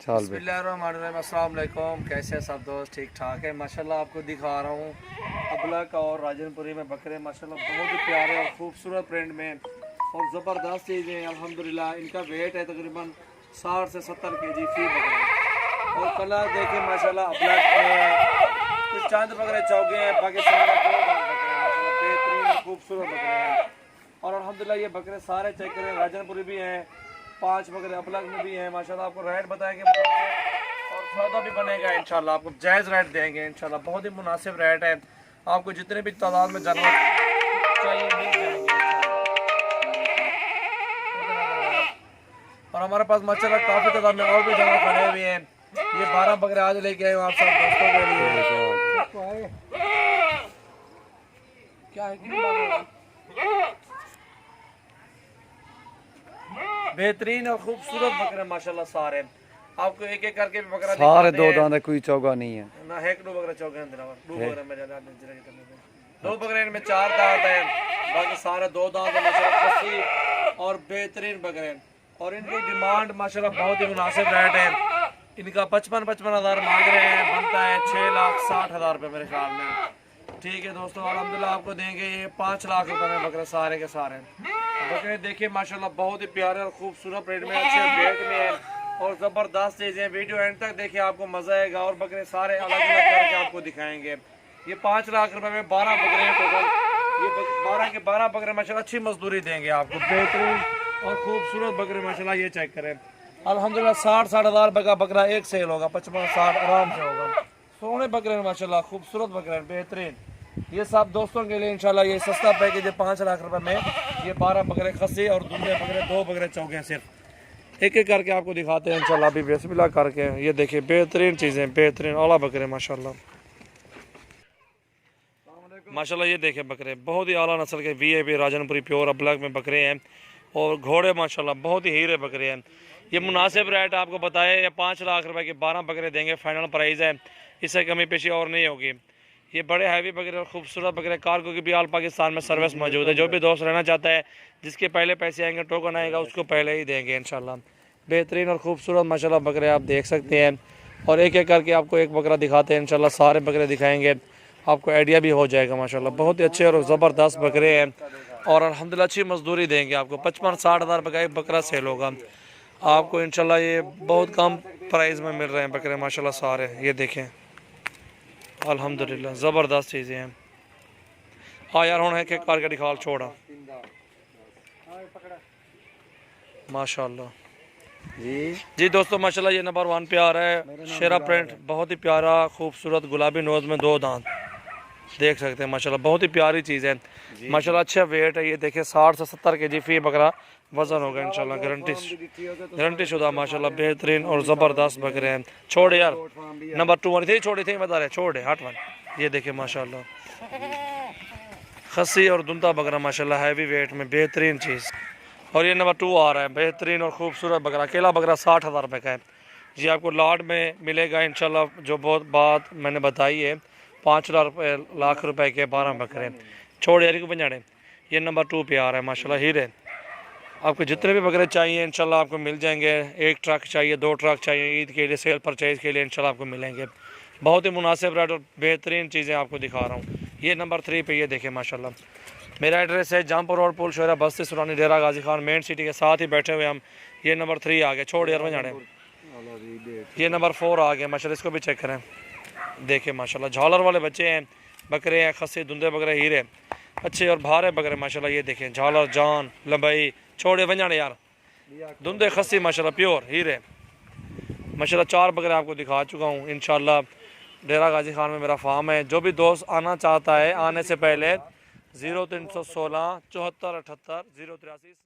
बिस्मिल्लाहिर्रहमानिर्रहीम, अस्सलाम वालेकुम। कैसे हैं सब दोस्त? ठीक ठाक है माशाल्लाह। आपको दिखा रहा हूँ अबलक और राजनपुरी में बकरे माशाल्लाह बहुत ही प्यारे और खूबसूरत प्रिंट में और ज़बरदस्त चीज़ें हैं अल्हम्दुलिल्लाह। इनका वेट है तकरीबन 60 से 70 केजी फी बकरा। और कलर देखें माशाल्लाह अबलक में कुछ चांद बकरे चौके हैं, पाकिस्तान में 2 बकरे हैं माशाल्लाह, बेहतरीन और खूबसूरत बकरे हैं। और अल्हम्दुलिल्लाह ये बकरे सारे चेक करें, राजनपुरी भी हैं, 5 बकरे अबलग में भी हैं माशाल्लाह। आपको रेट बताएंगे और सौदा भी बनेगा इंशाल्लाह, आपको जायज़ रेट देंगे इंशाल्लाह, बहुत ही मुनासिब रेट है। आपको जितने भी तादाद में जानवर चाहिए मिल जाएंगे। और हमारे पास माशाल्लाह काफ़ी तादाद में और भी जानवर खड़े हुए हैं। ये 12 बकरे आज लेके आए हूँ आप सब दोस्तों के लिए। क्या है बेहतरीन और खूबसूरत बकरे माशाल्लाह सारे। आपको एक एक करके भी बकरा सारे दो दांत, कोई चौगा नहीं है ना। एक दो बकरे चौके हैं, दो बकरे में ज्यादा दो बकरे, इनमें 4 दांत हैं, बाकी सारे 2 दांत हैं माशाल्लाह, खस्सी और बेहतरीन बकरे हैं। और इनकी डिमांड माशाल्लाह बहुत ही मुनासिब रेट है। इनका 55 हज़ार मांग रहे हैं, बनता है 6,60,000 रुपये मेरे ख्याल में। ठीक है दोस्तों, अल्हम्दुलिल्लाह आपको देंगे ये 5 लाख रुपए में बकरे सारे के सारे। बकरे देखिए माशाल्लाह बहुत ही प्यारे और खूबसूरत रेट में, अच्छे वेट में है और ज़बरदस्त चीज़ें। वीडियो एंड तक देखिए, आपको मज़ा आएगा। और बकरे सारे अलग अलग करके आपको दिखाएंगे। ये 5 लाख रुपए में 12 बकरे हैं टोटल। ये 12 के 12 बकरे माशाल्लाह अच्छी मजदूरी देंगे आपको, बेहतरीन और खूबसूरत बकरे माशाल्लाह। ये चेक करें अल्हम्दुलिल्लाह 60-60 हज़ार रुपये का बकरा एक सेल होगा, 55-60 आराम से होगा। सोने बकरे माशाल्लाह, खूबसूरत बकरे बेहतरीन। ये सब दोस्तों के लिए इंशाल्लाह ये सस्ता पैकेज है 5 लाख रुपए में। ये 12 बकरे खस्सी और दूल्हे बकरे 2 बकरे चौके हैं। सिर्फ एक एक करके आपको दिखाते हैं इंशाल्लाह अभी बिस्मिल्लाह करके। ये देखिए बेहतरीन चीज़ें, बेहतरीन आला बकरे माशाल्लाह माशाल्लाह। ये देखें बकरे बहुत ही आला नस्ल के VIP राजनपुरी प्योर अबलग में बकरे हैं। और घोड़े माशाल्लाह बहुत ही हीरे बकरे हैं। ये मुनासिब रेट आपको बताए, ये 5 लाख रुपए के 12 बकरे देंगे, फाइनल प्राइस है, इससे कमी पेशी और नहीं होगी। ये बड़े हैवी बकरे और खूबसूरत बकरे, कार्गो की भी आल पाकिस्तान में सर्विस मौजूद है। जो भी दोस्त रहना चाहता है, जिसके पहले पैसे आएंगे, टोकन आएगा, उसको पहले ही देंगे इंशाल्लाह। बेहतरीन और खूबसूरत माशाल्लाह बकरे आप देख सकते हैं। और एक एक करके आपको एक बकरा दिखाते हैं इंशाल्लाह, सारे बकरे दिखाएंगे, आपको आइडिया भी हो जाएगा माशाल्लाह। बहुत ही अच्छे और ज़बरदस्त बकरे हैं और अल्हम्दुलिल्लाह अच्छी मजदूरी देंगे आपको। 55-60 हज़ार रुपये का एक बकरा सेल होगा आपको इंशाल्लाह। ये बहुत कम प्राइस में मिल रहे हैं बकरे माशाल्लाह सारे। ये देखें अल्हम्दुलिल्लाह ज़बरदस्त चीज़ें हैं। हाँ यार हूँ एक कार का दिखाल छोड़ा माशाल्लाह। जी दोस्तों माशाल्लाह ये नंबर 1 पे आ रहा है शेरा प्रिंट, बहुत ही प्यारा खूबसूरत गुलाबी नोज़ में 2 दांत देख सकते हैं माशाल्लाह, बहुत ही प्यारी चीज़ है माशाल्लाह। अच्छा वेट है, ये देखिए 60 से 70 केजी फी बकरा वज़न होगा इंशाल्लाह, गारंटी शुदा माशाल्लाह। बेहतरीन और ज़बरदस्त बकरे हैं। छोड़ यार नंबर 2 वाली थी, छोड़ी थी बता रहे, छोड़ हट वन। ये देखिए माशाल्लाह खस्सी और दुंदा बकरा माशाल्लाह, हैवी वेट में बेहतरीन चीज़। और ये नंबर 2 आ रहा है बेहतरीन और खूबसूरत बकरा, अकेला बकरा 60 हज़ार रुपये का है जी। आपको लाट में मिलेगा इंशाल्लाह। जो बहुत बात मैंने बताई है, 5 लाख रुपए के 12 बकरे। छोड़ यारी को पंजाड़े। ये नंबर 2 पे आ रहा है माशाल्लाह हीरे। आपको जितने भी बकरे चाहिए इंशाल्लाह आपको मिल जाएंगे। 1 ट्रक चाहिए, 2 ट्रक चाहिए, ईद के लिए सेल परचेज़ के लिए इंशाल्लाह आपको मिलेंगे। बहुत ही मुनासिब रेट और बेहतरीन चीज़ें आपको दिखा रहा हूँ। ये नंबर 3 पे ये देखें माशाल्लाह। मेरा एड्रेस है जहाँपुर रोड, पुल शोरा, बस्ती सुरानी, डेरा गाजी खान, मेन सिटी के साथ ही बैठे हुए हम। ये नंबर 3 आ गया, छोड़ यार पंजाड़े। ये नंबर 4 आ गया माशाल्लाह, इसको भी चेक करें। देखें माशाल्लाह झालर वाले बच्चे हैं, बकरे हैं, खस्सी दुंदे बकरे हीरे अच्छे और भारे बकरे माशाल्लाह। ये देखें झालर जान लंबाई, छोड़े बंजाने यार, दुंदे खस्सी माशाल्लाह प्योर हीरे माशाल्लाह। 4 बकरे आपको दिखा चुका हूँ इंशाल्लाह। डेरा गाजी खान में मेरा फार्म है। जो भी दोस्त आना चाहता है, आने से पहले 0316 74 78 083